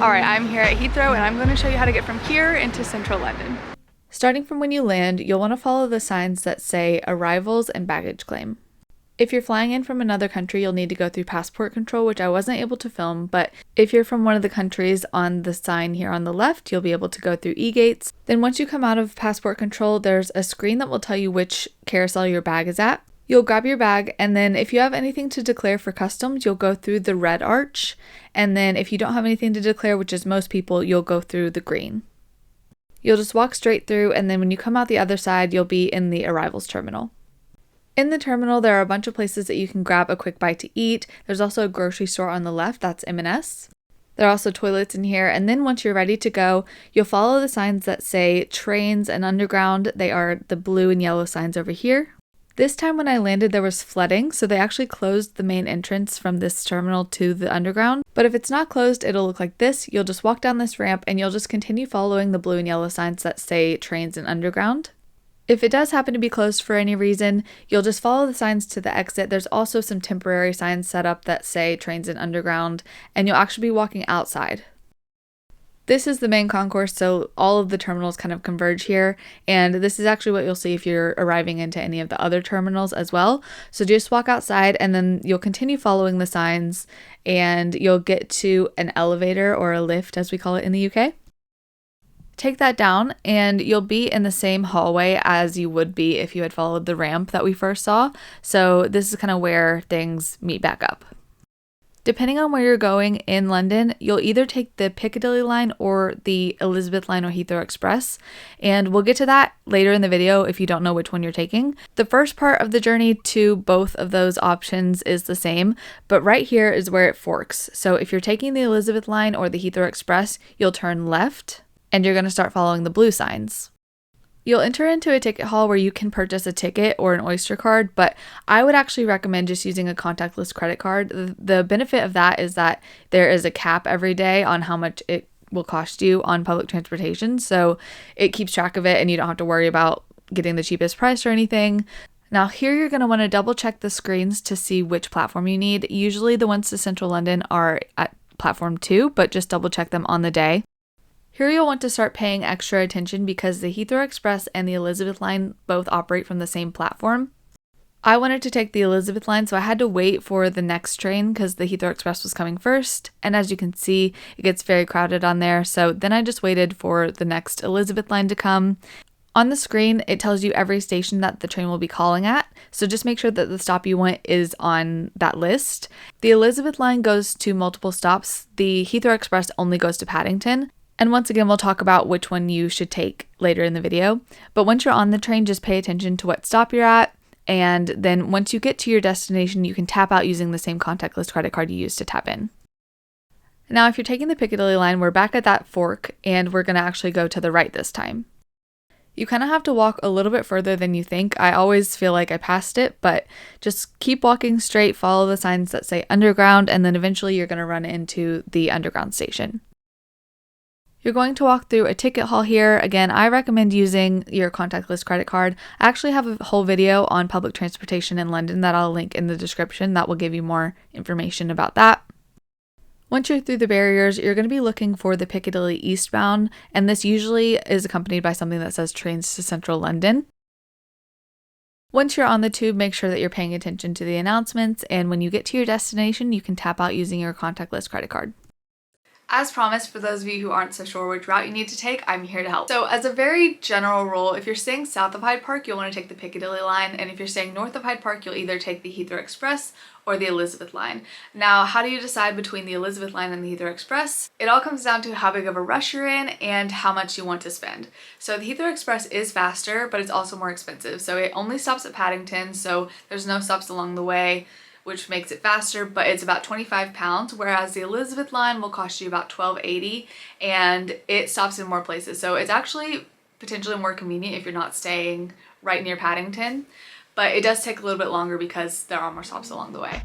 Alright, I'm here at Heathrow and I'm going to show you how to get from here into central London. Starting from when you land, you'll want to follow the signs that say arrivals and baggage claim. If you're flying in from another country, you'll need to go through passport control, which I wasn't able to film, but if you're from one of the countries on the sign here on the left, you'll be able to go through e-gates. Then once you come out of passport control, there's a screen that will tell you which carousel your bag is at. You'll grab your bag, and then if you have anything to declare for customs, you'll go through the red arch, and then if you don't have anything to declare, which is most people, you'll go through the green. You'll just walk straight through, and then when you come out the other side, you'll be in the arrivals terminal. In the terminal, there are a bunch of places that you can grab a quick bite to eat. There's also a grocery store on the left, that's M&S. There are also toilets in here, and then once you're ready to go, you'll follow the signs that say trains and underground. They are the blue and yellow signs over here. This time when I landed, there was flooding, so they actually closed the main entrance from this terminal to the underground. But if it's not closed, it'll look like this. You'll just walk down this ramp and you'll just continue following the blue and yellow signs that say trains and underground. If it does happen to be closed for any reason, you'll just follow the signs to the exit. There's also some temporary signs set up that say trains and underground, and you'll actually be walking outside. This is the main concourse, so all of the terminals kind of converge here, and this is actually what you'll see if you're arriving into any of the other terminals as well. So just walk outside and then you'll continue following the signs and you'll get to an elevator, or a lift as we call it in the UK. Take that down and you'll be in the same hallway as you would be if you had followed the ramp that we first saw. So this is kind of where things meet back up. Depending on where you're going in London, you'll either take the Picadilly Line or the Elizabeth Line or Heathrow Express, and we'll get to that later in the video if you don't know which one you're taking. The first part of the journey to both of those options is the same, but right here is where it forks. So if you're taking the Elizabeth Line or the Heathrow Express, you'll turn left, and you're going to start following the blue signs. You'll enter into a ticket hall where you can purchase a ticket or an Oyster card, but I would actually recommend just using a contactless credit card. The benefit of that is that there is a cap every day on how much it will cost you on public transportation, so it keeps track of it and you don't have to worry about getting the cheapest price or anything. Now here you're going to want to double check the screens to see which platform you need. Usually the ones to Central London are at platform 2, but just double check them on the day. Here you'll want to start paying extra attention because the Heathrow Express and the Elizabeth Line both operate from the same platform. I wanted to take the Elizabeth Line, so I had to wait for the next train because the Heathrow Express was coming first, and as you can see, it gets very crowded on there, so then I just waited for the next Elizabeth Line to come. On the screen, it tells you every station that the train will be calling at, so just make sure that the stop you want is on that list. The Elizabeth Line goes to multiple stops. The Heathrow Express only goes to Paddington. And once again, we'll talk about which one you should take later in the video. But once you're on the train, just pay attention to what stop you're at. And then once you get to your destination, you can tap out using the same contactless credit card you used to tap in. Now, if you're taking the Piccadilly line, we're back at that fork and we're going to actually go to the right this time. You kind of have to walk a little bit further than you think. I always feel like I passed it, but just keep walking straight, follow the signs that say underground, and then eventually you're going to run into the underground station. You're going to walk through a ticket hall here. Again, I recommend using your contactless credit card. I actually have a whole video on public transportation in London that I'll link in the description that will give you more information about that. Once you're through the barriers, you're going to be looking for the Piccadilly eastbound, and this usually is accompanied by something that says trains to central London. Once you're on the tube, make sure that you're paying attention to the announcements, and when you get to your destination, you can tap out using your contactless credit card. As promised, for those of you who aren't so sure which route you need to take, I'm here to help. So as a very general rule, if you're staying south of Hyde Park, you'll want to take the Piccadilly line, and if you're staying north of Hyde Park, you'll either take the Heathrow Express or the Elizabeth line. Now, how do you decide between the Elizabeth line and the Heathrow Express? It all comes down to how big of a rush you're in and how much you want to spend. So the Heathrow Express is faster, but it's also more expensive. So it only stops at Paddington, so there's no stops along the way, which makes it faster, but it's about £25, whereas the Elizabeth line will cost you about £12.80, and it stops in more places. So it's actually potentially more convenient if you're not staying right near Paddington, but it does take a little bit longer because there are more stops along the way.